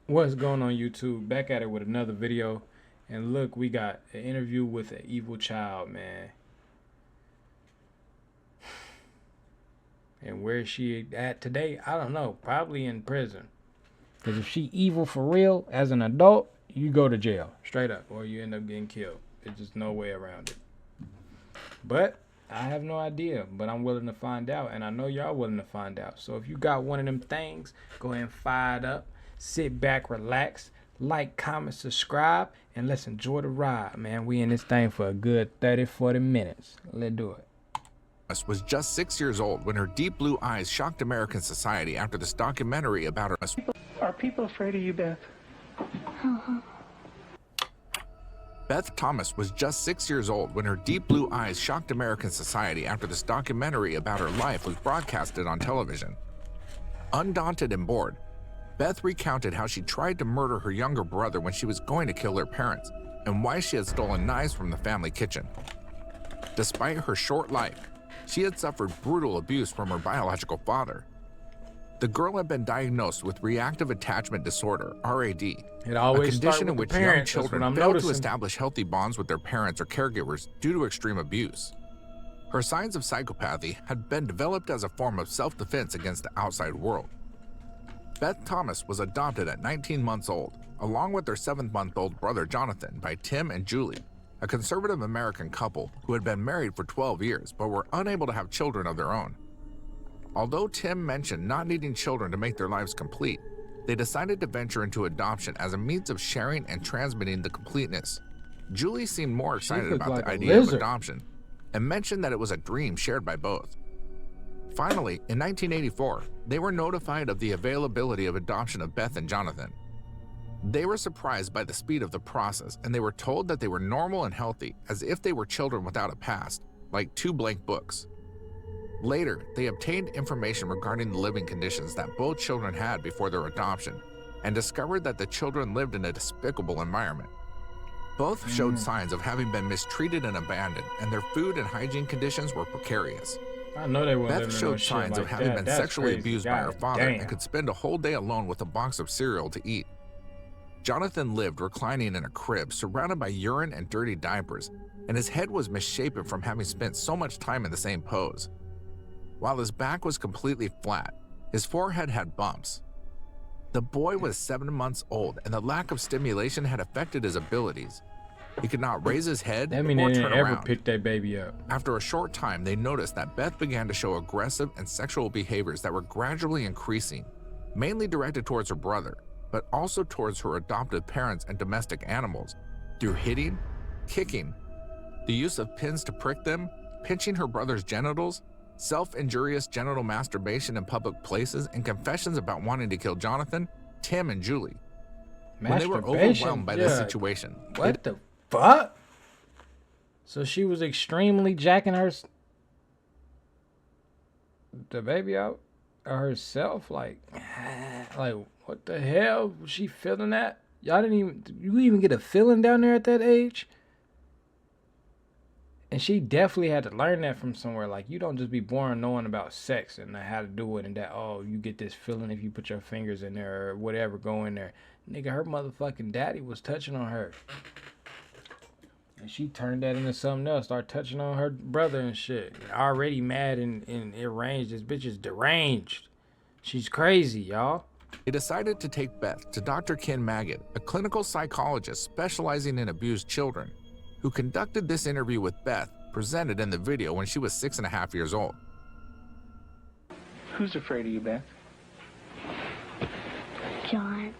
What's going on, YouTube? Back at it with another video. And look, we got an interview with an evil child, man. And where is she at today? I don't know. Probably in prison. Because if she evil for real as an adult, you go to jail. Straight up. Or you end up getting killed. There's just no way around it. But I have no idea. But I'm willing to find out. And I know y'all willing to find out. So if you got one of them things, go ahead and fire it up. Sit back, relax, like, comment, subscribe, and let's enjoy the ride, man. We in this thing for a good 30-40 minutes. Let's do it. Was just 6 years old when her deep blue eyes shocked American society after this documentary about her. Are people afraid of you, Beth? Beth Thomas was just 6 years old when her deep blue eyes shocked American society after this documentary about her life was broadcasted on television. Undaunted and bored, Beth recounted how she tried to murder her younger brother when she was going to kill her parents, and why she had stolen knives from the family kitchen. Despite her short life, she had suffered brutal abuse from her biological father. The girl had been diagnosed with reactive attachment disorder, RAD, It always a condition in with which the young parents. That's children what I'm fail to noticing. establish healthy bonds with their parents or caregivers due to extreme abuse. Her signs of psychopathy had been developed as a form of self-defense against the outside world. Beth Thomas was adopted at 19 months old, along with their 7-month-old brother Jonathan, by Tim and Julie, a conservative American couple who had been married for 12 years but were unable to have children of their own. Although Tim mentioned not needing children to make their lives complete, they decided to venture into adoption as a means of sharing and transmitting the completeness. Julie seemed more excited about the idea of adoption and mentioned that it was a dream shared by both. Finally, in 1984, they were notified of the availability of adoption of Beth and Jonathan. They were surprised by the speed of the process, and they were told that they were normal and healthy, as if they were children without a past, like 2 blank books. Later, they obtained information regarding the living conditions that both children had before their adoption, and discovered that the children lived in a despicable environment. Both showed signs of having been mistreated and abandoned, and their food and hygiene conditions were precarious. I know they weren't Beth living in showed no shit signs like of having that. been That's sexually crazy. abused by her God father damn. and could spend a whole day alone with a box of cereal to eat. Jonathan lived reclining in a crib surrounded by urine and dirty diapers, and his head was misshapen from having spent so much time in the same pose. While his back was completely flat, his forehead had bumps. The boy was 7 months old, and the lack of stimulation had affected his abilities. He could not raise his head That mean or they turn didn't ever around. pick that baby up. After a short time, they noticed that Beth began to show aggressive and sexual behaviors that were gradually increasing, mainly directed towards her brother, but also towards her adoptive parents and domestic animals, through hitting, kicking, the use of pins to prick them, pinching her brother's genitals, self-injurious genital masturbation in public places, and confessions about wanting to kill Jonathan, Tim, and Julie. When they were overwhelmed by this situation, What the fuck? So she was extremely jacking the baby out or herself, like what the hell was she feeling that? Y'all did you even get a feeling down there at that age? And she definitely had to learn that from somewhere. Like, you don't just be born knowing about sex and how to do it, and that, oh, you get this feeling if you put your fingers in there or whatever, go in there. Nigga, her motherfucking daddy was touching on her. And she turned that into something else, started touching on her brother and shit. Already mad and deranged. This bitch is deranged. She's crazy, y'all. they decided to take Beth to Dr. Ken Magid, a clinical psychologist specializing in abused children, who conducted this interview with Beth, presented in the video when she was 6.5 years old. Who's afraid of you, Beth? John.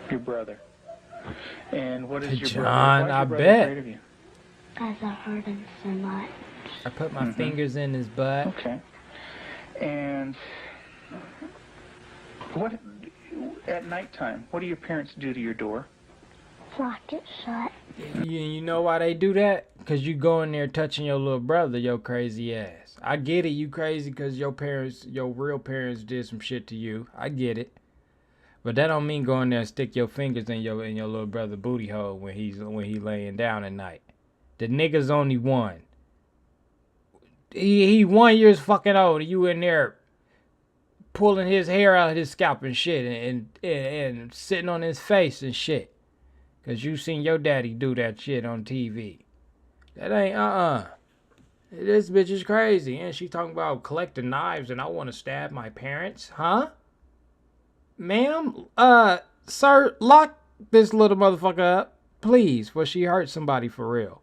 Your brother. And what is your John, brother? Why's I your brother bet. afraid of you? Because I hurt him so much. I put my fingers in his butt. Okay. And what at nighttime? What do your parents do to your door? Lock it shut. You know why they do that? Because you go in there touching your little brother, your crazy ass. I get it, you crazy because your parents, your real parents did some shit to you. I get it. But that don't mean go in there and stick your fingers in your little brother booty hole when he laying down at night. The nigga's only 1. He 1 year fucking old. You in there pulling his hair out of his scalp and shit, and sitting on his face and shit. Cause you seen your daddy do that shit on TV. That ain't This bitch is crazy. And she talking about collecting knives and I want to stab my parents. Huh? Ma'am? Sir, lock this little motherfucker up. Please, before she hurt somebody for real.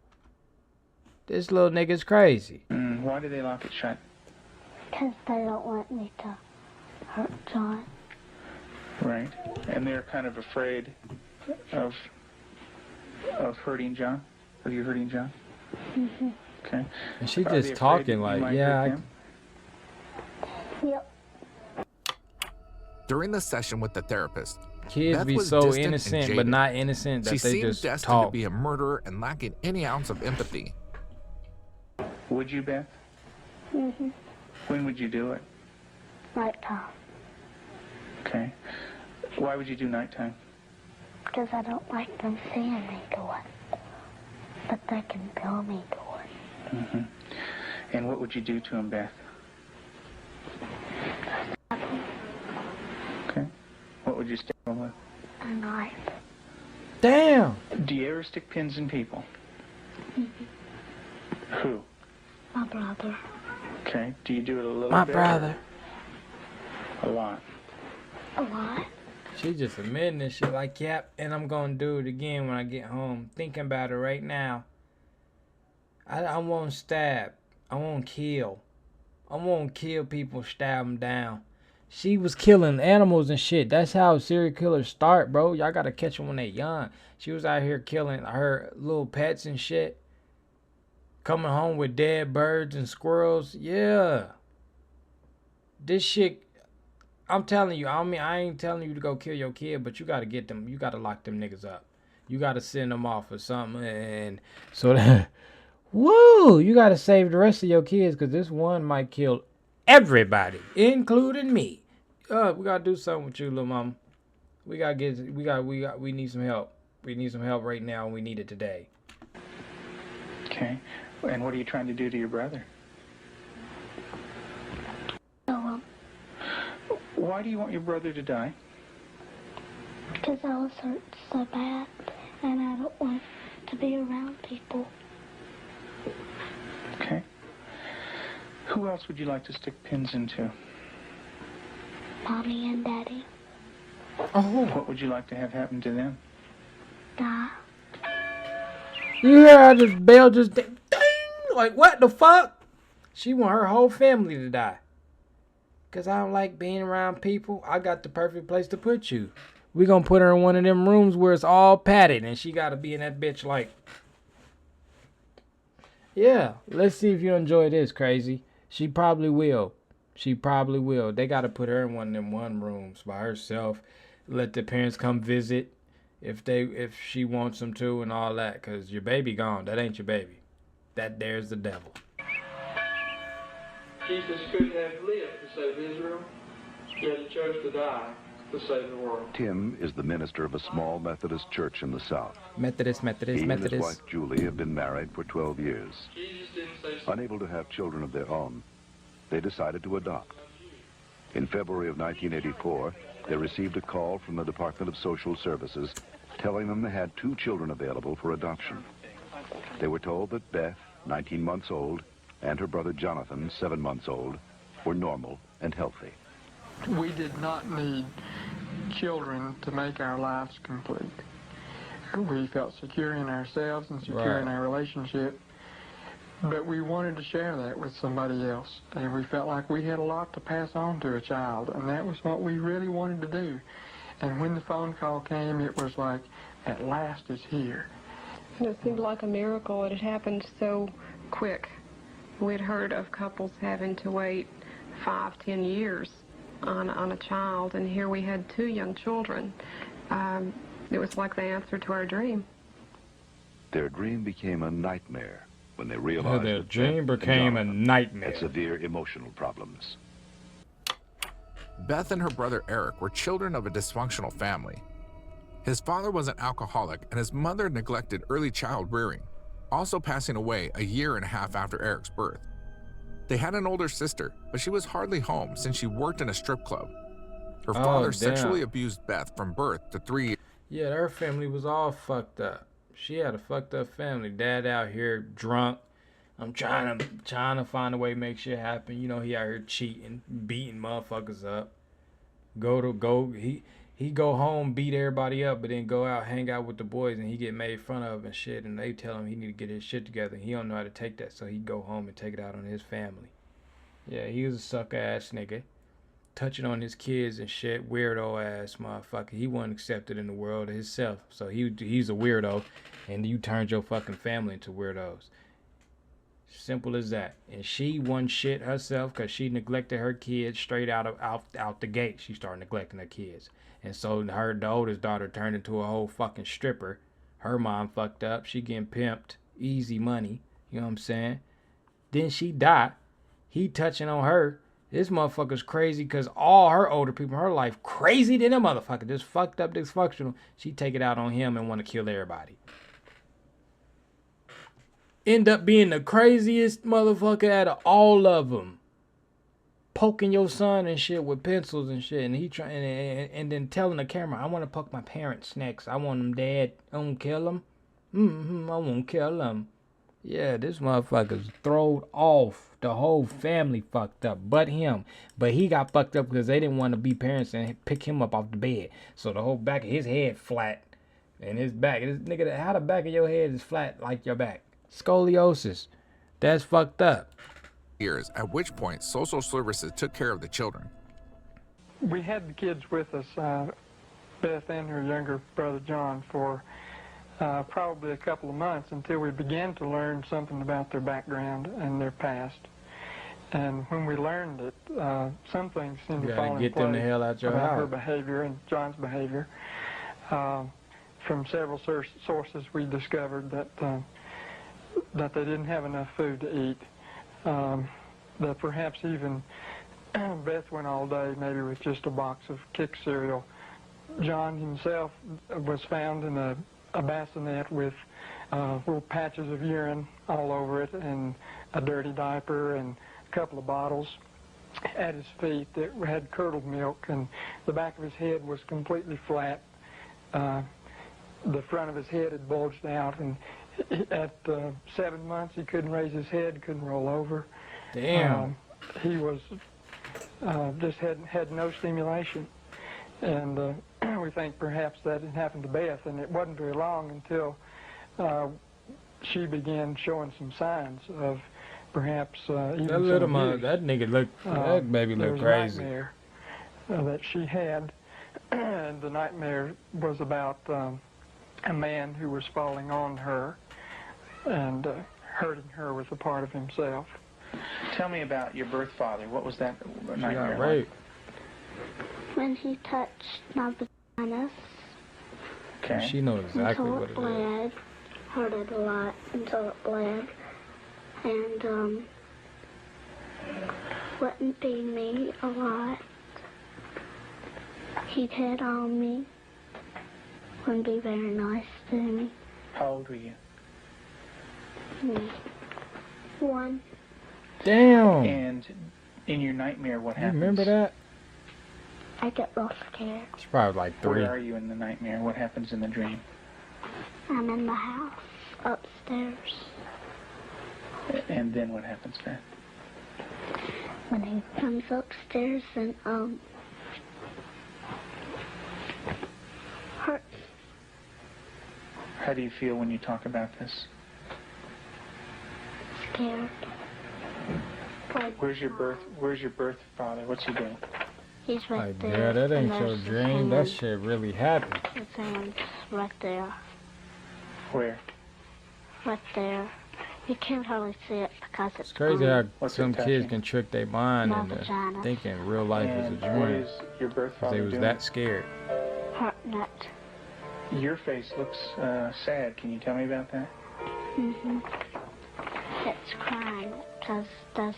This little nigga's crazy. Why do they lock it shut? Because they don't want me to hurt John. Right. And they're kind of afraid of hurting John? Of you hurting John? Mm-hmm. Okay. And she Are they just afraid talking that you like, might yeah, hurt him? Yep. During the session with the therapist, kids Beth be was so distant and innocent, but jaded. not innocent that She they seemed just destined talk. to be a murderer and lacking any ounce of empathy. Would you, Beth? Mm-hmm. When would you do it? Nighttime. Okay. Why would you do nighttime? Because I don't like them seeing me do it. But they can feel me do it. Mm-hmm. And what would you do to him, Beth? Okay. What would you stab him with? A knife. Damn. Do you ever stick pins in people? Mm-hmm. Who? My brother. Okay. Do you do it a little My bit? brother. A lot. A lot. She just admitting this shit like, yep, and I'm gonna do it again when I get home. Thinking about it right now. I won't stab. I won't kill. I won't kill people, stab them down. She was killing animals and shit. That's how serial killers start, bro. Y'all gotta catch them when they young. She was out here killing her little pets and shit. Coming home with dead birds and squirrels. Yeah. This shit, I'm telling you, I mean, I ain't telling you to go kill your kid, but you gotta get them, you gotta lock them niggas up. You gotta send them off or something, and so that, woo, you gotta save the rest of your kids, because this one might kill everybody, including me. We gotta do something with you, little mama. We need some help. We need some help right now, and we need it today. Okay. And what are you trying to do to your brother? Why do you want your brother to die? Because I was hurt so bad, and I don't want to be around people. Okay. Who else would you like to stick pins into? Mommy and Daddy. Oh, What would you like to have happen to them? Die. you hear how this bell just ding, like what the fuck? She want her whole family to die. Cause I don't like being around people. I got the perfect place to put you. We gonna put her in one of them rooms where it's all padded, and she gotta be in that bitch like. Yeah, let's see if you enjoy this, crazy. She probably will. She probably will. They gotta put her in one of them rooms by herself. Let the parents come visit if she wants them to and all that. Cause your baby gone. That ain't your baby. That there's the devil. Jesus couldn't have lived to save Israel, yet he chose to die to save the world. Tim is the minister of a small Methodist church in the South. Methodist. He and his wife Julie have been married for 12 years. Jesus didn't say something. Unable to have children of their own, they decided to adopt. In February of 1984, they received a call from the Department of Social Services telling them they had 2 children available for adoption. They were told that Beth, 19 months old, and her brother Jonathan, 7 months old, were normal and healthy. We did not need children to make our lives complete. We felt secure in ourselves and secure in our relationship, but we wanted to share that with somebody else, and we felt like we had a lot to pass on to a child, and that was what we really wanted to do. And when the phone call came, it was like, at last it's here. And it seemed like a miracle. It had happened so quick. We'd heard of couples having to wait 5, 10 years on a child, and here we had 2 young children. It was like the answer to our dream. Their dream became a nightmare when they realized Their that dream Beth and became a Jonathan nightmare. had severe emotional problems. Beth and her brother Eric were children of a dysfunctional family. His father was an alcoholic and his mother neglected early child rearing, also passing away a year and a half after Eric's birth. They had an older sister, but she was hardly home since she worked in a strip club. Her Oh, father damn. sexually abused Beth from birth to 3 years. Yeah, her family was all fucked up. She had a fucked up family. Dad out here drunk. I'm trying to find a way to make shit happen. You know, he out here cheating, beating motherfuckers up. He go home, beat everybody up, but then go out, hang out with the boys, and he get made fun of and shit. And they tell him he need to get his shit together. He don't know how to take that, so he go home and take it out on his family. Yeah, he was a sucker ass nigga, touching on his kids and shit. Weirdo ass motherfucker. He wasn't accepted in the world himself, so he's a weirdo, and you turned your fucking family into weirdos. Simple as that. And she won shit herself because she neglected her kids straight out the gate. She started neglecting her kids. And so the oldest daughter turned into a whole fucking stripper. Her mom fucked up. She getting pimped. Easy money. You know what I'm saying? Then she died. He touching on her. This motherfucker's crazy because all her older people in her life crazy than a motherfucker. Just fucked up, dysfunctional. She take it out on him and want to kill everybody. End up being the craziest motherfucker out of all of them. Poking your son and shit with pencils and shit. And he trying and then telling the camera, I want to poke my parents next. I want them dead. I won't kill them. I won't kill them. Yeah, this motherfucker's throwed off. The whole family fucked up, but him. But he got fucked up because they didn't want to be parents and pick him up off the bed. So the whole back of his head flat. And his back. This nigga, how the back of your head is flat like your back? Scoliosis. That's fucked up. Years, at which point social services took care of the children. We had the kids with us, Beth and her younger brother John, for probably a couple of months until we began to learn something about their background and their past. And when we learned it, some things seemed to fall in place the hell out your about house. her behavior and John's behavior. From several sources, we discovered that they didn't have enough food to eat. That perhaps even Beth went all day maybe with just a box of Kick cereal. John himself was found in a bassinet with little patches of urine all over it and a dirty diaper and a couple of bottles at his feet that had curdled milk, and the back of his head was completely flat. The front of his head had bulged out, and at 7 months he couldn't raise his head, couldn't roll over. Damn. He was just had no stimulation, and we think perhaps that had happened to Beth, and it wasn't very long until she began showing some signs of perhaps even That little some abuse. that nigga looked, that baby There looked was crazy. a nightmare that she had, and the nightmare was about a man who was falling on her and hurting her with a part of himself. Tell me about your birth father. What was that She nightmare got like? raped. When he touched my vagina Okay. She knows exactly until what it it is. bled, hurted a lot until it bled, and wouldn't feed me a lot. He'd hit on me, wouldn't be very nice to me. How old were you? One. Damn. And in your nightmare, what You happens? remember that? I get real scared. It's probably like 3. Where are you in the nightmare? What happens in the dream? I'm in the house, upstairs. And then what happens, Beth? When he comes upstairs and hurts. How do you feel when you talk about this? Scared. Like, Where's your birth father? What's he doing? he's right Like, there. yeah, that ain't and your there's his dream. That hand. shit really happened. His hand's right there. Where? Right there. You can't hardly see it because It's crazy how What's some it kids touching? can trick their mind My into vagina. thinking real life is a And dream. what is your birth 'Cause father they was doing? that scared. hurting it. Your face looks sad. Can you tell me about that? It's crying because there's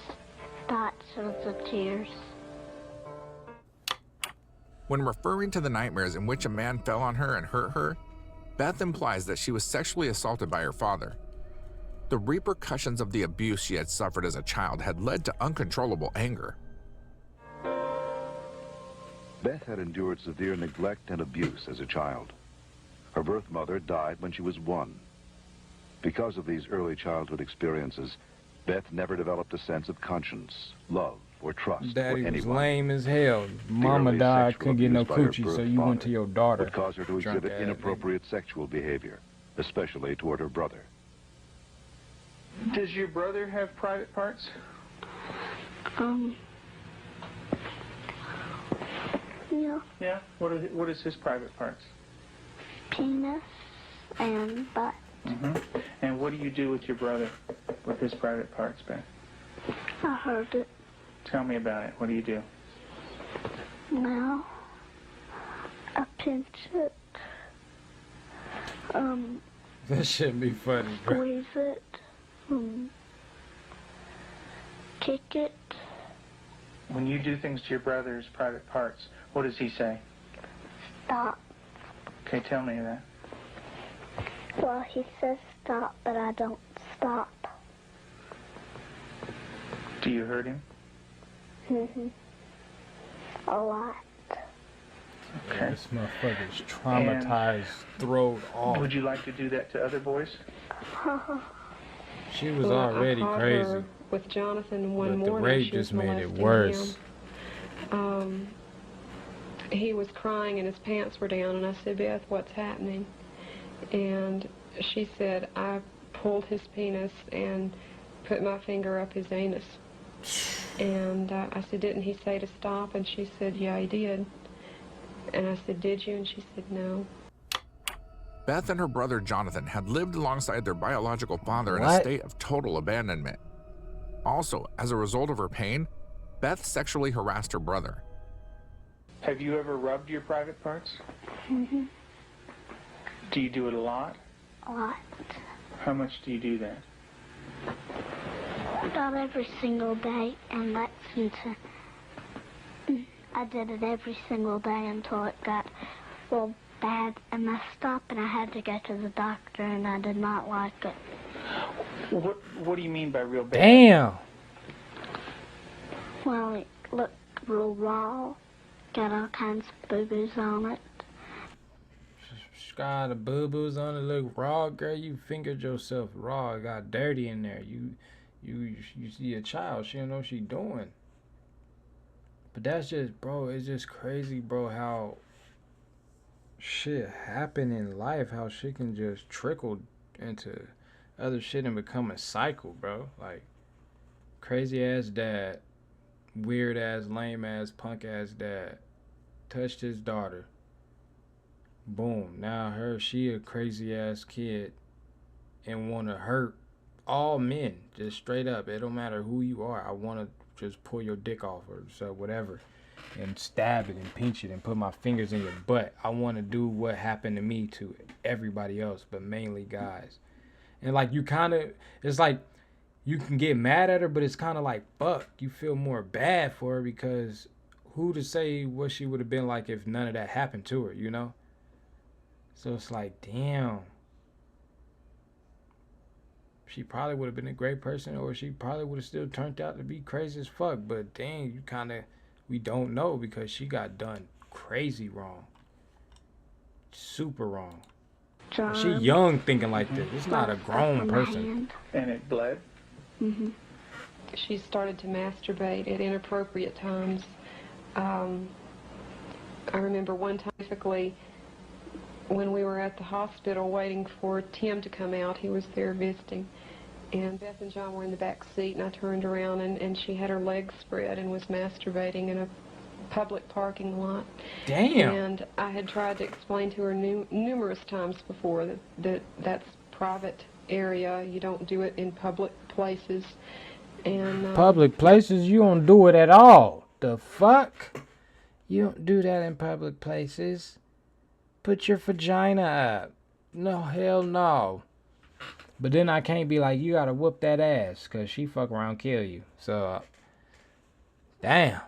dots of the tears. When referring to the nightmares in which a man fell on her and hurt her, Beth implies that she was sexually assaulted by her father. The repercussions of the abuse she had suffered as a child had led to uncontrollable anger. Beth had endured severe neglect and abuse as a child. Her birth mother died when she was 1. Because of these early childhood experiences, Beth never developed a sense of conscience, love, or trust Daddy for was anyone. lame as hell. The Mama early died, sexual couldn't get no abuse by her coochie, birth so you went to father your daughter. would cause her to Drunk exhibit ass inappropriate sexual behavior, especially toward her brother. Does your brother have private parts? Yeah, Yeah. What is his private parts? penis and butt. And what do you do with your brother with his private parts, Beth? I heard it. Tell me about it. What do you do? Now, I pinch it. That shit be funny, bro. Squeeze it. Kick it. When you do things to your brother's private parts, what does he say? Stop. Okay, tell me that. Well, he says stop, but I don't stop. Do you hurt him? A lot. Okay. This motherfucker's traumatized, throat off. Would you like to do that to other boys? She was Well, already I caught crazy. her with Jonathan one But the morning. rape She was just made it molesting worse. him. He was crying and his pants were down, and I said, Beth, what's happening? And she said, I pulled his penis and put my finger up his anus. And I said, didn't he say to stop? And she said, yeah, he did. And I said, did you? And she said, no. Beth and her brother Jonathan had lived alongside their biological father in a What? state of total abandonment. Also, as a result of her pain, Beth sexually harassed her brother. Have you ever rubbed your private parts? Do you do it a lot? A lot. How much do you do that? Not every single day, and that's until I did it every single day until it got real bad and messed up, and I had to go to the doctor, and I did not like it. What do you mean by real bad? Damn. Well, it looked real raw, got all kinds of boo-boos on it. Got the boo-boos on it, look raw, girl. You fingered yourself raw. It got dirty in there. You see a child. She don't know what she doing. But that's just, bro. It's just crazy, bro. How shit happen in life. How shit can just trickle into other shit and become a cycle, bro. Like crazy ass dad, weird ass, lame ass, punk ass dad touched his daughter. Boom. Now she a crazy ass kid and want to hurt all men, just straight up. It don't matter who you are. I want to just pull your dick off or so whatever and stab it and pinch it and put my fingers in your butt. I want to do what happened to me to everybody else, but mainly guys. And like you kind of, it's like you can get mad at her, but it's kind of like, fuck, you feel more bad for her because who to say what she would have been like if none of that happened to her, you know? So it's like, damn. She probably would have been a great person, or she probably would have still turned out to be crazy as fuck. But dang, we don't know because she got done crazy wrong. Super wrong. John, She young thinking like this. It's not a grown person. And it bled? She started to masturbate at inappropriate times. I remember one time, specifically, when we were at the hospital waiting for Tim to come out. He was there visiting, and Beth and John were in the back seat, and I turned around, and she had her legs spread and was masturbating in a public parking lot. Damn. And I had tried to explain to her numerous times before that's private area. You don't do it in public places. And Public places, you don't do it at all. The fuck? You don't do that in public places. Put your vagina up. No, hell no. But then I can't be like, you gotta whoop that ass, cause she fuck around kill you. So, damn.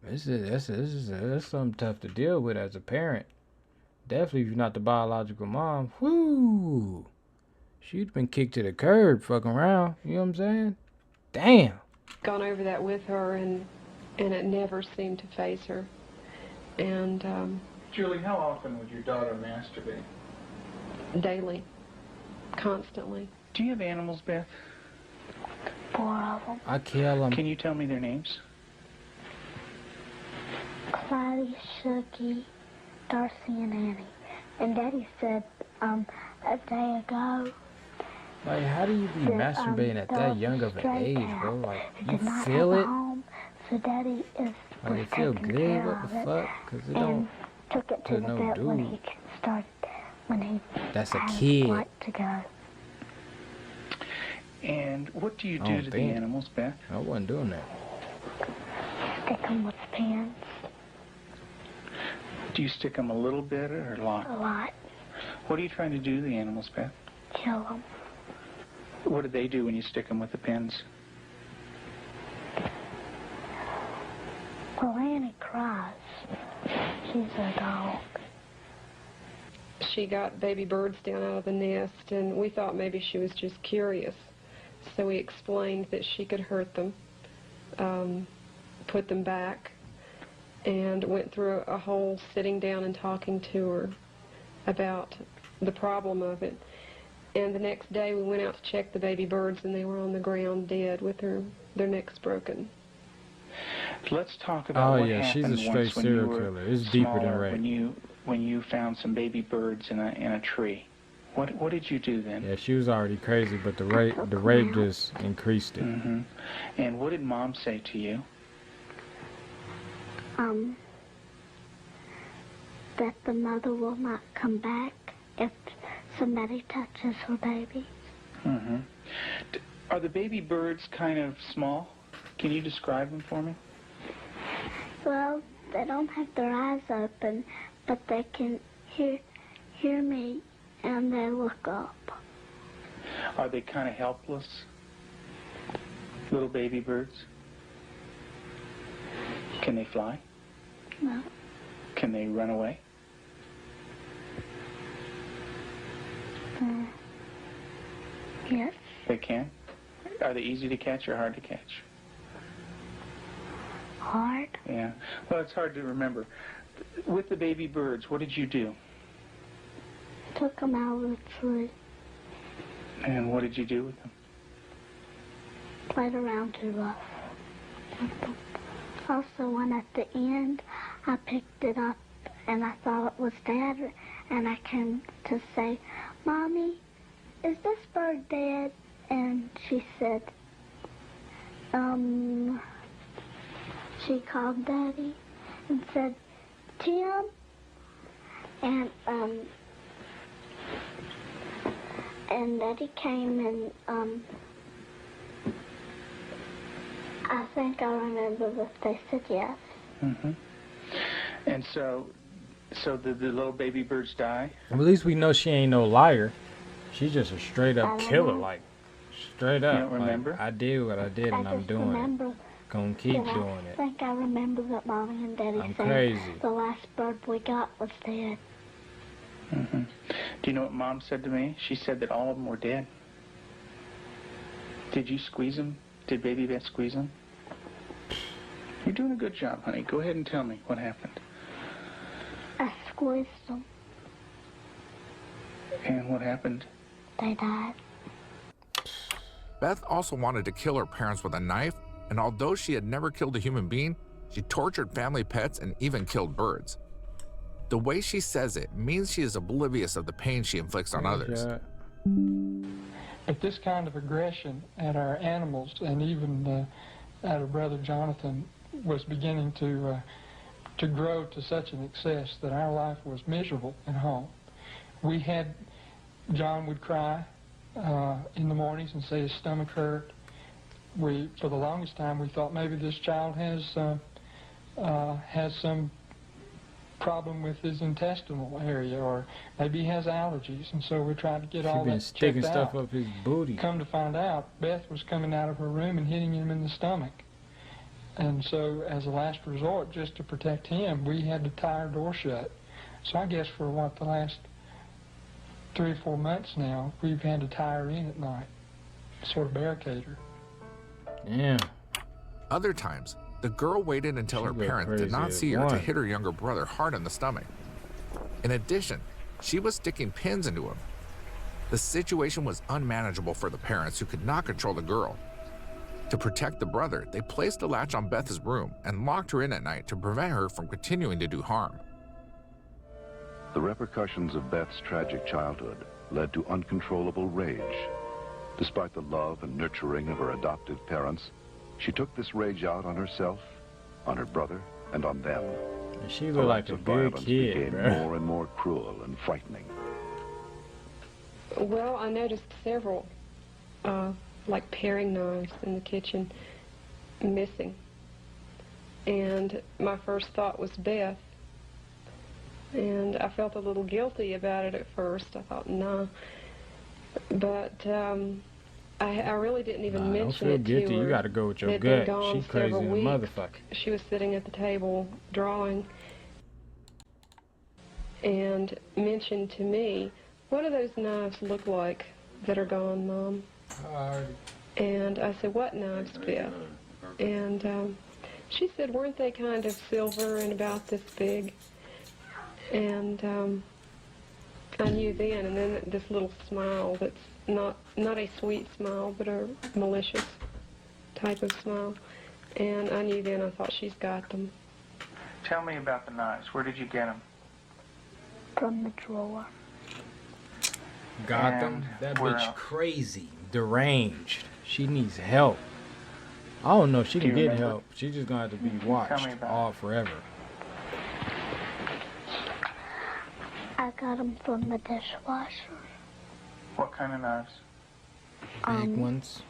This is something tough to deal with as a parent. Definitely if you're not the biological mom. Whoo. She'd been kicked to the curb fucking around. You know what I'm saying? Damn. Gone over that with her, and it never seemed to faze her. And Julie, how often would your daughter masturbate? daily, constantly. Do you have animals, Beth? 4 of them. I kill them. Can you tell me their names? Clyde, Shuggy, Darcy, and Annie. And Daddy said a day ago Like, how do you be that, masturbating at that young of an stray age, bro? cat Like, who you did not feel have a it? home, so Daddy Like, was it feel taking good? care What of the it fuck? Because it and don't. took it to to the no vet when dude. he started, when he That's a had his kid. flight to go. And what do you I do don't to think. the animals, Beth? I wasn't doing that. Stick them with pins Do you stick them a little bit or a lot? a lot. What are you trying to do to the animals, Beth? Kill them. What do they do when you stick them with the pins? Well, Annie cries. She's a dog. She got baby birds down out of the nest, and we thought maybe she was just curious. So we explained that she could hurt them, put them back, and went through a whole sitting down and talking to her about the problem of it. And the next day we went out to check the baby birds, and they were on the ground dead with their necks broken. Let's talk about Oh, what yeah, she's a happened straight once when you serial were killer. It's deeper than smaller, rape. when you found some baby birds in a tree. What did you do then? Yeah, she was already crazy, but the rape just increased it. Mm-hmm. And what did Mom say to you? That the mother will not come back if somebody touches her baby. Mm-hmm. Are the baby birds kind of small? Can you describe them for me? Well, they don't have their eyes open, but they can hear me, and they look up. Are they kind of helpless? Little baby birds? Can they fly? No. Can they run away? Yes. They can? Are they easy to catch or hard to catch? Hard. Yeah. Well, it's hard to remember. With the baby birds, what did you do? Took them out of the tree. And what did you do with them? Played around too rough. Also, when at the end, I picked it up and I thought it was Dad, and I came to say, Mommy, is this bird dead? And she said, she called Daddy and said, Tim, and Daddy came and, I think I remember that they said yes. Mm-hmm. And so the little baby birds die? Well, at least we know she ain't no liar. She's just a straight I up don't killer, know. like straight up. You don't remember? Like, I did what I did, and I I'm just doing it. remember Gonna keep that doing I it. think I remember that Mommy and Daddy I'm said crazy. the last bird we got was dead. Mm-hmm. Do you know what Mom said to me? She said that all of them were dead. Did you squeeze them? Did Baby Beth squeeze them? You're doing a good job, honey. Go ahead and tell me what happened. I squeezed them. And what happened? They died. Beth also wanted to kill her parents with a knife, and although she had never killed a human being, she tortured family pets and even killed birds. The way she says it means she is oblivious of the pain she inflicts on others. But this kind of aggression at our animals, and even at her brother Jonathan, was beginning to grow to such an excess that our life was miserable at home. John would cry in the mornings and say his stomach hurt. For the longest time, we thought maybe this child has some problem with his intestinal area, or maybe he has allergies, and so we tried to get all that She's been sticking checked stuff out. up his booty. Come to find out, Beth was coming out of her room and hitting him in the stomach. And so, as a last resort, just to protect him, we had to tie our door shut. So I guess for the last 3 or 4 months now, we've had to tie her in at night, sort of barricade her. Yeah. Other times, the girl waited until She her looked parents did crazy not as see her to one. hit her younger brother hard in the stomach. In addition, she was sticking pins into him. The situation was unmanageable for the parents who could not control the girl. To protect the brother, they placed a latch on Beth's room and locked her in at night to prevent her from continuing to do harm. The repercussions of Beth's tragic childhood led to uncontrollable rage. Despite the love and nurturing of her adoptive parents, she took this rage out on herself, on her brother, and on them. And she Her looked like acts a of good violence kid, became bro. more and more cruel and frightening. Well, I noticed several, like paring knives in the kitchen, missing. And my first thought was Beth. And I felt a little guilty about it at first. I thought, nah. But I really didn't even mention don't it feel to guilty. her. You gotta go with your They'd been gut. gone She crazy several as a weeks. motherfucker. She was sitting at the table drawing and mentioned to me, "What do those knives look like that are gone, Mom?" And I said, "What knives, Beth?" And she said, "Weren't they kind of silver and about this big?" And I knew then, and then this little smile that's not a sweet smile, but a malicious type of smile. And I knew then, I thought, she's got them. Tell me about the knives. Where did you get them? From the drawer. Got them? And That where bitch else? crazy, deranged. She needs help. I don't know if she Do can you get remember? help. She's just gonna have to be Tell watched me about all forever. I got them from the dishwasher. What kind of knives? Big ones.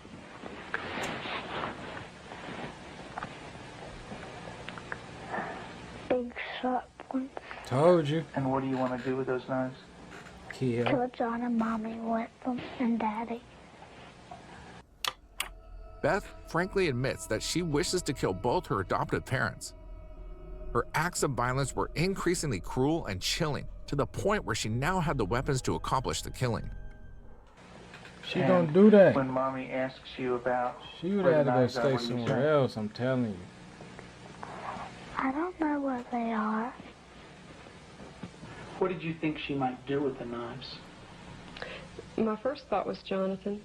Big sharp ones. Told you. And what do you want to do with those knives? Kill. Kill John and Mommy with them, and Daddy. Beth frankly admits that she wishes to kill both her adoptive parents. Her acts of violence were increasingly cruel and chilling, to the point where she now had the weapons to accomplish the killing. She And don't do that. When Mommy asks you about She would where have the to go knives are, stay what do you somewhere say? else, I'm telling you. I don't know where they are. What did you think she might do with the knives? My first thought was Jonathan.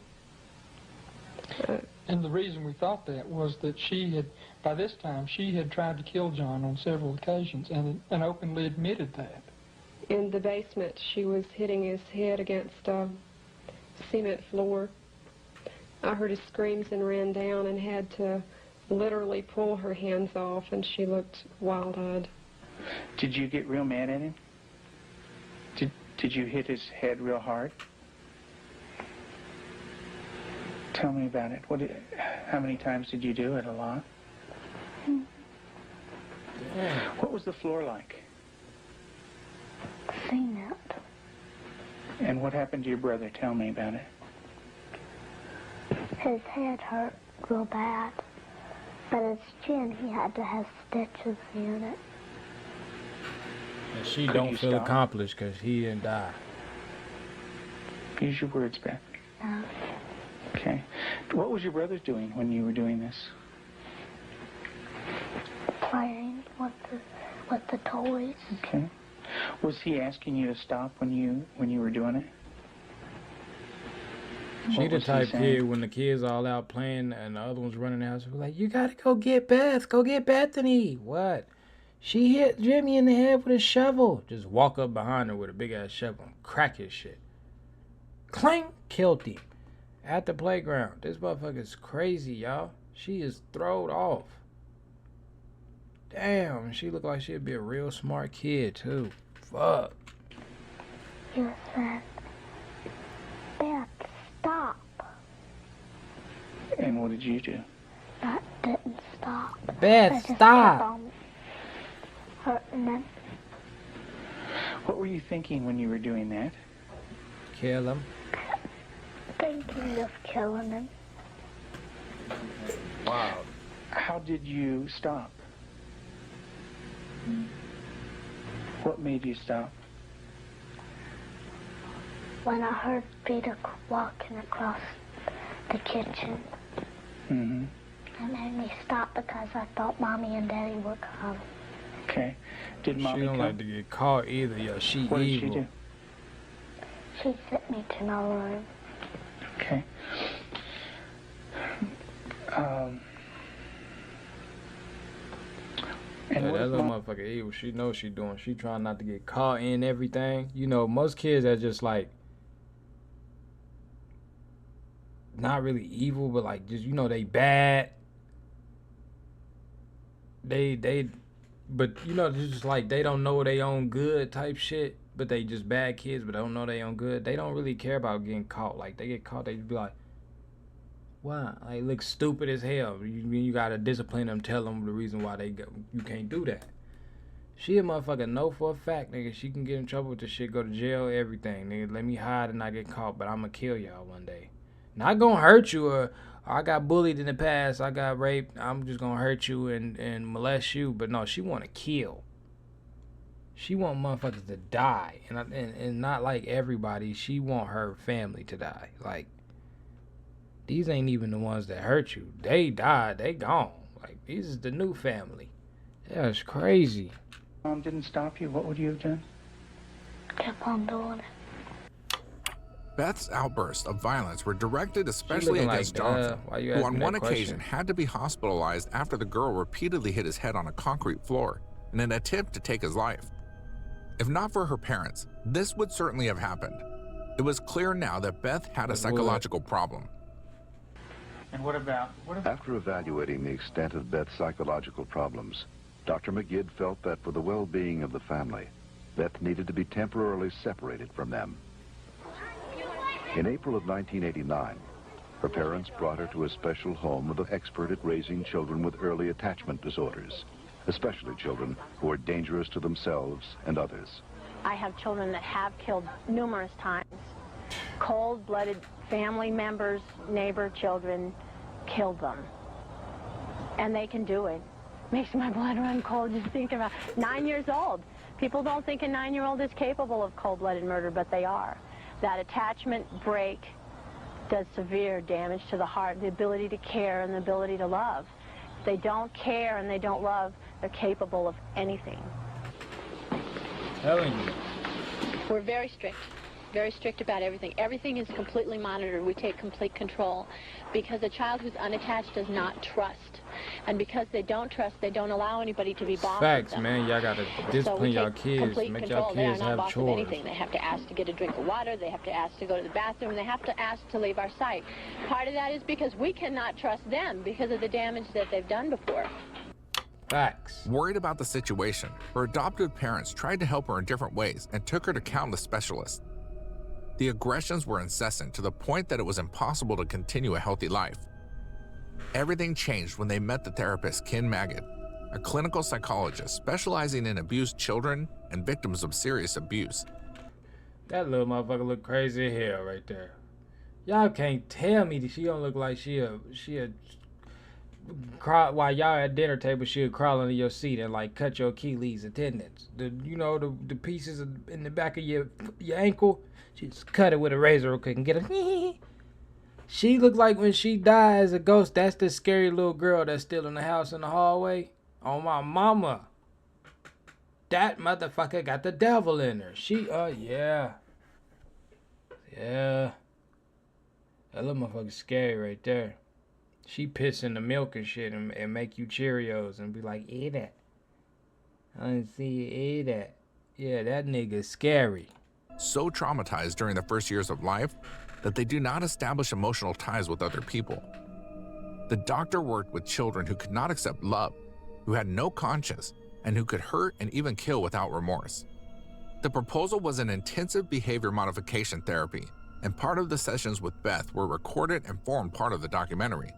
And the reason we thought that was that she had, by this time, she had tried to kill John on several occasions and openly admitted that. In the basement, she was hitting his head against a cement floor. I heard his screams and ran down and had to literally pull her hands off, and she looked wild-eyed. Did you get real mad at him? Did you hit his head real hard? Tell me about it. How many times did you do it? A lot? Damn. What was the floor like? Cement. And what happened to your brother? Tell me about it. His head hurt real bad. But his chin, he had to have stitches in it. And she Could don't you feel stop? accomplished because he didn't die. Use your words, Beth. No. Okay. What was your brother doing when you were doing this? Playing with the toys. Okay. Was he asking you to stop when you were doing it? She What the was he type saying? kid when the kids all out playing and the other ones running out, she was like, "You gotta go get Beth. Go get Bethany." What? She hit Jimmy in the head with a shovel. Just walk up behind her with a big ass shovel and crack his shit. Clang! Killed him. At the playground. This motherfucker's crazy, y'all. She is throwed off. Damn, she looked like she'd be a real smart kid too. Fuck. You said, Beth, stop. And what did you do? That didn't stop. I Beth, just kept stop. on hurting him. What were you thinking when you were doing that? Kill him. Thinking of killing him. Wow. How did you stop? What made you stop? when I heard Peter walking across the kitchen. Mm-hmm. It made me stop because I thought Mommy and Daddy were coming. Okay. Did Mommy She don't come? like to get caught either. Yeah, she What did evil. she do? She sent me to my room. Okay. Yeah, And what that if little Mom, motherfucker evil. She knows what she doing. She trying not to get caught in everything. You know, most kids are just like not really evil, but like just, you know, they bad. But you know, it's just like they don't know they own good type shit. But they just bad kids, but don't know they own good. They don't really care about getting caught. Like they get caught, they just be like, "Why? Like look stupid as hell." You gotta discipline them, tell them the reason why you can't do that. She a motherfucker know for a fact, nigga, she can get in trouble with this shit, go to jail, everything, nigga. Let me hide and not get caught, but I'ma kill y'all one day. Not gonna hurt you, or I got bullied in the past, I got raped, I'm just gonna hurt you and molest you. But no, she wanna kill. She want motherfuckers to die, and not like everybody. She want her family to die. Like these ain't even the ones that hurt you. They died. They gone. Like these is the new family. That's crazy. Mom didn't stop you, what would you have done? Kept on doing it. Beth's outbursts of violence were directed especially looking against like, Jonathan, why you who asking on that one question? occasion had to be hospitalized after the girl repeatedly hit his head on a concrete floor in an attempt to take his life. If not for her parents, this would certainly have happened. It was clear now that Beth had a psychological problem. And what about After evaluating the extent of Beth's psychological problems, Dr. McGid felt that for the well-being of the family, Beth needed to be temporarily separated from them. In April of 1989, her parents brought her to a special home with an expert at raising children with early attachment disorders, especially children who are dangerous to themselves and others. I have children that have killed numerous times. Cold-blooded family members, neighbor children killed them. And they can do it. Makes my blood run cold just thinking about 9 years old. People don't think a 9-year-old is capable of cold-blooded murder, but they are. That attachment break does severe damage to the heart, the ability to care and the ability to love. If they don't care and they don't love, they're capable of anything. Telling you. We're very strict about everything. Everything is completely monitored. We take complete control because a child who's unattached does not trust. And because they don't trust, they don't allow anybody to be bossed. Facts, man. Y'all gotta discipline y'all kids. Make y'all kids have boss of chores. anything. They have to ask to get a drink of water. They have to ask to go to the bathroom. They have to ask to leave our sight. Part of that is because we cannot trust them because of the damage that they've done before. Facts. Worried about the situation, her adoptive parents tried to help her in different ways and took her to countless specialists. The aggressions were incessant to the point that it was impossible to continue a healthy life. Everything changed when they met the therapist Ken Magid, a clinical psychologist specializing in abused children and victims of serious abuse. That little motherfucker look crazy as hell right there. Y'all can't tell me that she don't look like she'll crawl while y'all at dinner table. She'll crawl under your seat and like cut your Achilles tendons. The pieces in the back of your ankle. She just cut it with a razor real quick and get a. She look like when she dies a ghost. That's the scary little girl that's still in the house in the hallway. Oh my mama. That motherfucker got the devil in her. Yeah. That little motherfucker's scary right there. She piss in the milk and shit and make you Cheerios and be like, eat it. I didn't see you eat that. Yeah, that nigga's scary. So traumatized during the first years of life that they do not establish emotional ties with other people. The doctor worked with children who could not accept love, who had no conscience, and who could hurt and even kill without remorse. The proposal was an intensive behavior modification therapy, and part of the sessions with Beth were recorded and formed part of the documentary.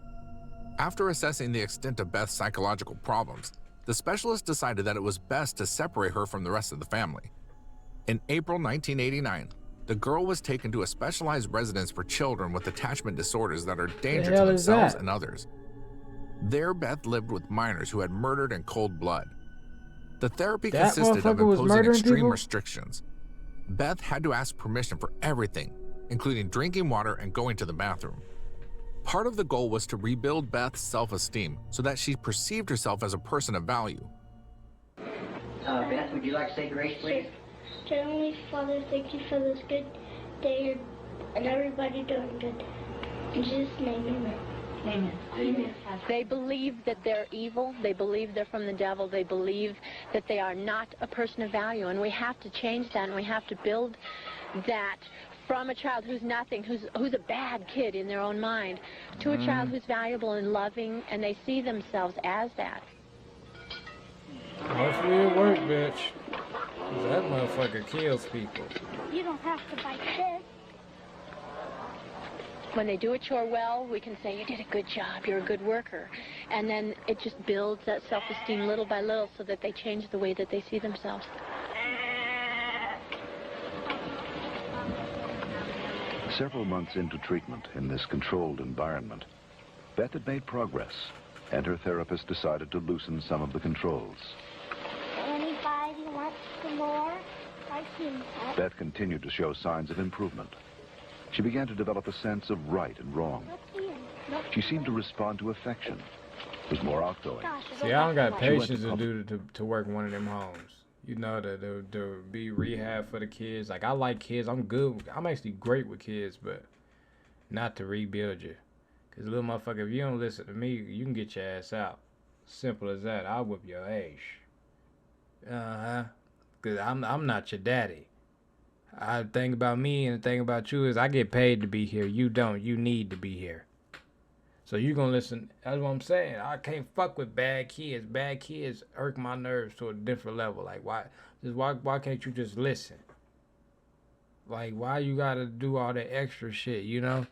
After assessing the extent of Beth's psychological problems, the specialist decided that it was best to separate her from the rest of the family. In April 1989, the girl was taken to a specialized residence for children with attachment disorders that are dangerous to themselves and others. There, Beth lived with minors who had murdered in cold blood. The therapy consisted of imposing extreme restrictions. Beth had to ask permission for everything, including drinking water and going to the bathroom. Part of the goal was to rebuild Beth's self-esteem so that she perceived herself as a person of value. Beth, would you like to say grace, please? Dear Heavenly Father, thank you for this good day and everybody doing good. In Jesus' name, amen. Amen. Amen. They believe that they're evil. They believe they're from the devil. They believe that they are not a person of value. And we have to change that, and we have to build that from a child who's nothing, who's a bad kid in their own mind, to a child who's valuable and loving, and they see themselves as that. Hopefully it worked, bitch. 'Cause that motherfucker kills people. You don't have to bite this. When they do a chore well, we can say, you did a good job, you're a good worker. And then it just builds that self-esteem little by little so that they change the way that they see themselves. Several months into treatment in this controlled environment, Beth had made progress, and her therapist decided to loosen some of the controls. Anybody wants some more? I can. Beth continued to show signs of improvement. She began to develop a sense of right and wrong. She seemed to respond to affection, was more outgoing. See, I don't got patience to work in one of them homes. You know, to be rehab for the kids. Like, I like kids. I'm good. I'm actually great with kids, but not to rebuild you. Because, little motherfucker, if you don't listen to me, you can get your ass out. Simple as that. I'll whip your ass. Because I'm not your daddy. The thing about me and the thing about you is I get paid to be here. You don't. You need to be here. So you gonna listen. That's what I'm saying. I can't fuck with bad kids. Bad kids irk my nerves to a different level. Like, why can't you just listen? Like, why you gotta do all that extra shit, you know?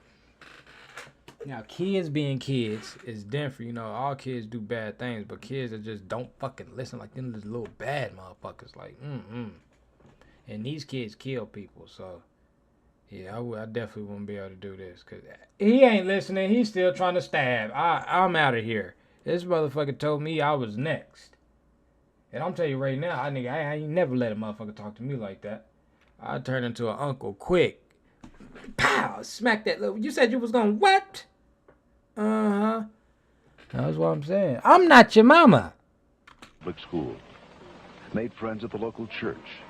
Now, kids being kids is different. You know, all kids do bad things, but kids that just don't fucking listen, like them just little bad motherfuckers. Like, And these kids kill people, so yeah, I definitely wouldn't be able to do this, because he ain't listening. He's still trying to stab. I'm out of here. This motherfucker told me I was next. And I'm telling you right now, I ain't never let a motherfucker talk to me like that. I turn into an uncle quick. Pow! Smack that little... You said you was gonna what? Uh-huh. That's what I'm saying. I'm not your mama. Public school. Made friends at the local church.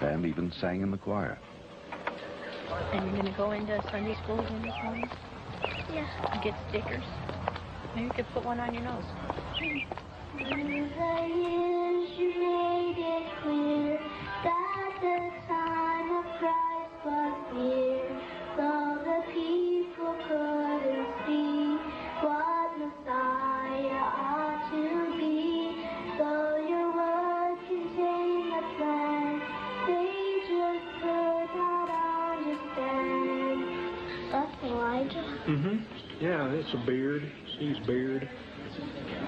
And even sang in the choir. And you're going to go into Sunday school again this morning? Yeah. And get stickers? Maybe you could put one on your nose. Through the years you made it clear that the time of Christ was near, though the people couldn't see what Messiah ought to be, though your word contained the plan, they just could not understand. That's Elijah. Yeah, it's a beard. See his beard.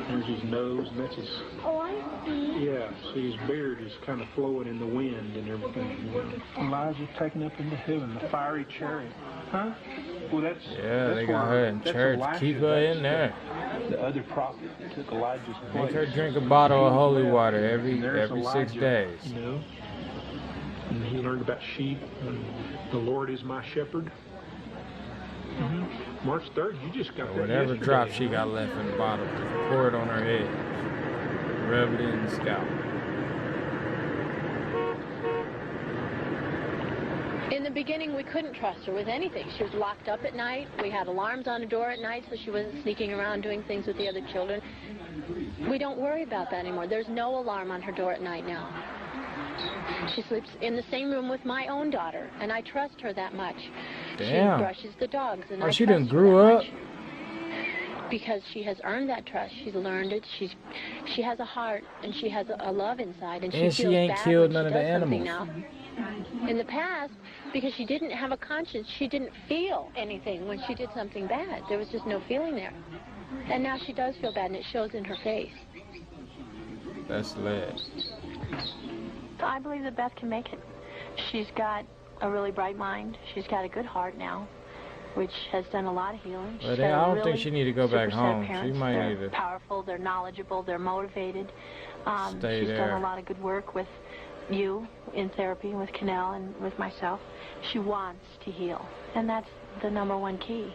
There's his nose, and that's his... Oh, I see. Yeah, see his beard is kind of flowing in the wind and everything. Elijah's taken up into heaven, the fiery chariot. Huh? Well, that's... Yeah, they got her in church. Elijah. Keep her in there. The other prophet took Elijah's place. Make her drink a bottle of holy water every Elijah, 6 days. You know? And he learned about sheep. And the Lord is my shepherd. March 3rd, you just got that Whatever yesterday. drop she got left in the bottle, just pour it on her head. Rub it in the scalp. In the beginning, we couldn't trust her with anything. She was locked up at night. We had alarms on the door at night, so she wasn't sneaking around doing things with the other children. We don't worry about that anymore. There's no alarm on her door at night now. She sleeps in the same room with my own daughter, and I trust her that much. Damn. She brushes the dogs, and Oh, I she trust done her grew that up. much. Because she has earned that trust. She's learned it. She has a heart, and she has a love inside, and she feels ain't bad killed when none she of the does something animals. now. In the past, because she didn't have a conscience, she didn't feel anything when she did something bad. There was just no feeling there. And now she does feel bad, and it shows in her face. That's lit. I believe that Beth can make it. She's got a really bright mind. She's got a good heart now, which has done a lot of healing. But She's I got don't really think she need to go back super set home. parents. She might They're need to powerful, they're knowledgeable, they're motivated. stay She's there. done a lot of good work with you in therapy with Canal and with myself, she wants to heal. And that's the #1 key.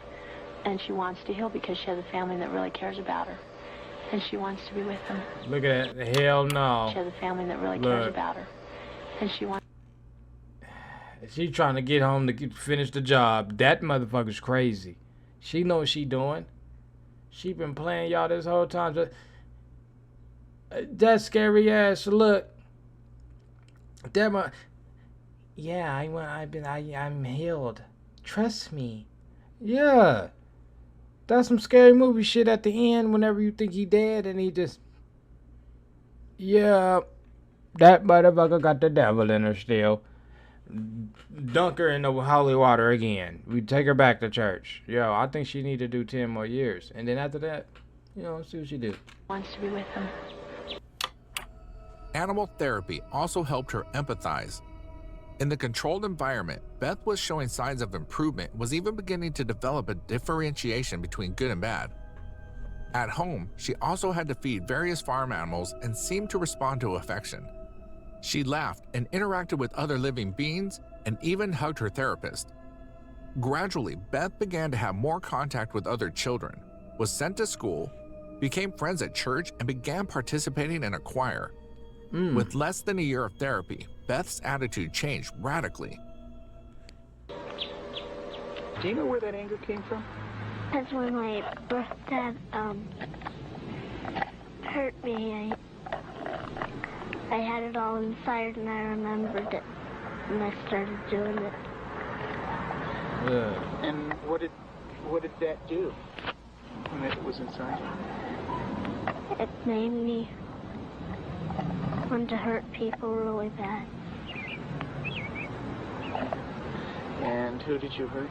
And she wants to heal because she has a family that really cares about her. And she wants to be with them. Look at that. Hell no. She has a family that really cares about her. And she wants... She trying to get home to finish the job. That motherfucker's crazy. She know what she doing. She been playing y'all this whole time. That scary ass look. Yeah, I'm healed. Trust me. Yeah. That's some scary movie shit at the end whenever you think he dead and he just... Yeah. That motherfucker got the devil in her still. Dunk her in the holy water again. We take her back to church. Yo, I think she need to do 10 more years. And then after that, you know, see what she do. Wants to be with them. Animal therapy also helped her empathize. In the controlled environment, Beth was showing signs of improvement, was even beginning to develop a differentiation between good and bad. At home, she also had to feed various farm animals and seemed to respond to affection. She laughed and interacted with other living beings and even hugged her therapist. Gradually, Beth began to have more contact with other children, was sent to school, became friends at church, and began participating in a choir. With less than a year of therapy, Beth's attitude changed radically. Do you know where that anger came from? That's when my birth dad hurt me. I had it all inside, and I remembered it, and I started doing it. And what did that do when it was inside you? It made me want to hurt people really bad. And who did you hurt?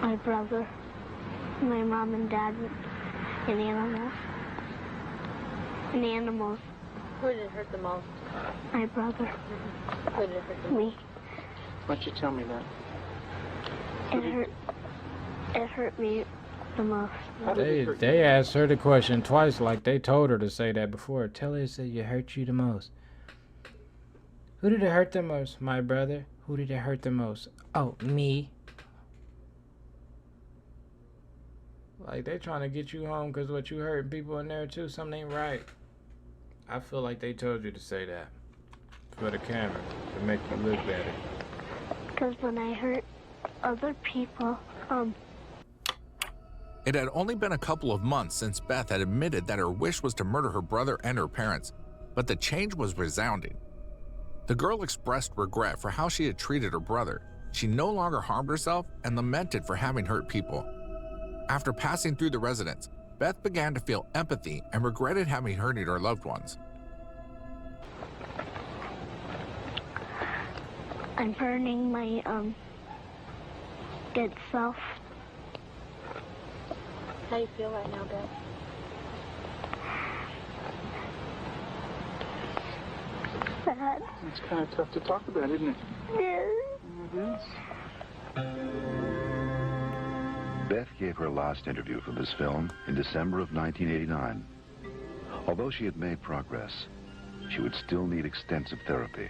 My brother, my mom and dad, and animals. And animals. Who did it hurt the most? My brother. Who did it hurt the most? Me. Why don't you tell me that? It hurt me the most. They asked her the question twice like they told her to say that before. Tell her that it hurt you the most. Who did it hurt the most? My brother. Who did it hurt the most? Oh, me. Like they trying to get you home because what you hurting people in there too. Something ain't right. I feel like they told you to say that for the camera to make you look better. Because when I hurt other people, It had only been a couple of months since Beth had admitted that her wish was to murder her brother and her parents, but the change was resounding. The girl expressed regret for how she had treated her brother. She no longer harmed herself and lamented for having hurt people. After passing through the residence, Beth began to feel empathy and regretted having hurted her loved ones. I'm burning my good self. How do you feel right now, Beth? Sad. It's kind of tough to talk about, isn't it? Yes. It is. Beth gave her last interview for this film in December of 1989. Although she had made progress, she would still need extensive therapy.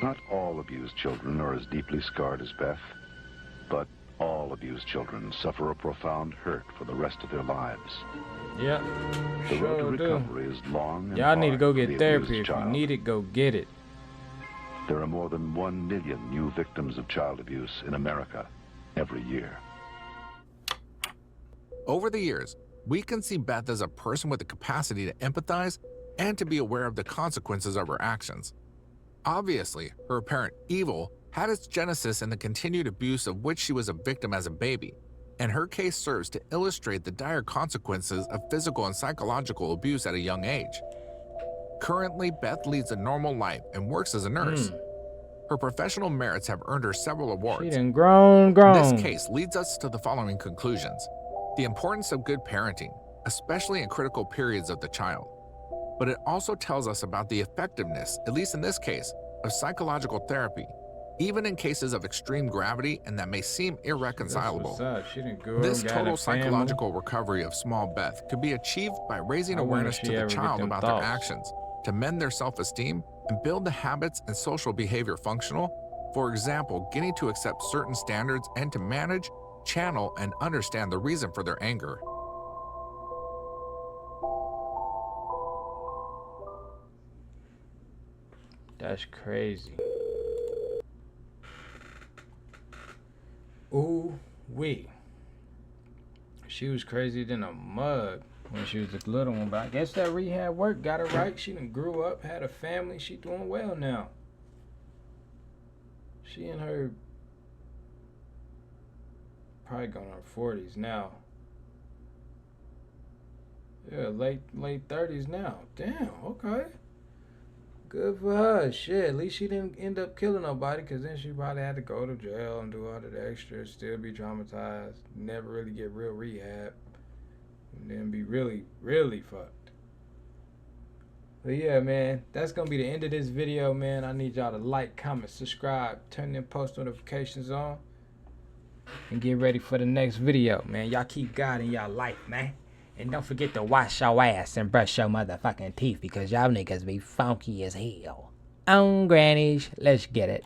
Not all abused children are as deeply scarred as Beth, but all abused children suffer a profound hurt for the rest of their lives. Yep, The road to sure do. recovery is long and Y'all need to hard go for the get therapy. abused If you child. need it, go get it. There are more than 1 million new victims of child abuse in America every year. Over the years, we can see Beth as a person with the capacity to empathize and to be aware of the consequences of her actions. Obviously, her apparent evil had its genesis in the continued abuse of which she was a victim as a baby, and her case serves to illustrate the dire consequences of physical and psychological abuse at a young age. Currently, Beth leads a normal life and works as a nurse. Her professional merits have earned her several awards. She done grown. This case leads us to the following conclusions. The importance of good parenting, especially in critical periods of the child. But it also tells us about the effectiveness, at least in this case, of psychological therapy, even in cases of extreme gravity and that may seem irreconcilable. This total psychological recovery of small Beth could be achieved by raising awareness to the child about their actions, to mend their self-esteem, and build the habits and social behavior functional. For example, getting to accept certain standards and to manage, channel, and understand the reason for their anger. That's crazy. Ooh wee. She was crazy than a mug when she was a little one, but I guess that rehab work got her right. She done grew up, had a family. She doing well now. She in her probably going on her 40s now. Yeah, late 30s now. Damn, okay. Good for her. Shit, at least she didn't end up killing nobody, because then she probably had to go to jail and do all that extra, still be traumatized, never really get real rehab, and then be really, really fucked. But yeah, man, that's going to be the end of this video, man. I need y'all to like, comment, subscribe, turn them post notifications on, and get ready for the next video, man. Y'all keep God in y'all life, man. And don't forget to wash your ass and brush your motherfucking teeth, because y'all niggas be funky as hell. On grannies, let's get it.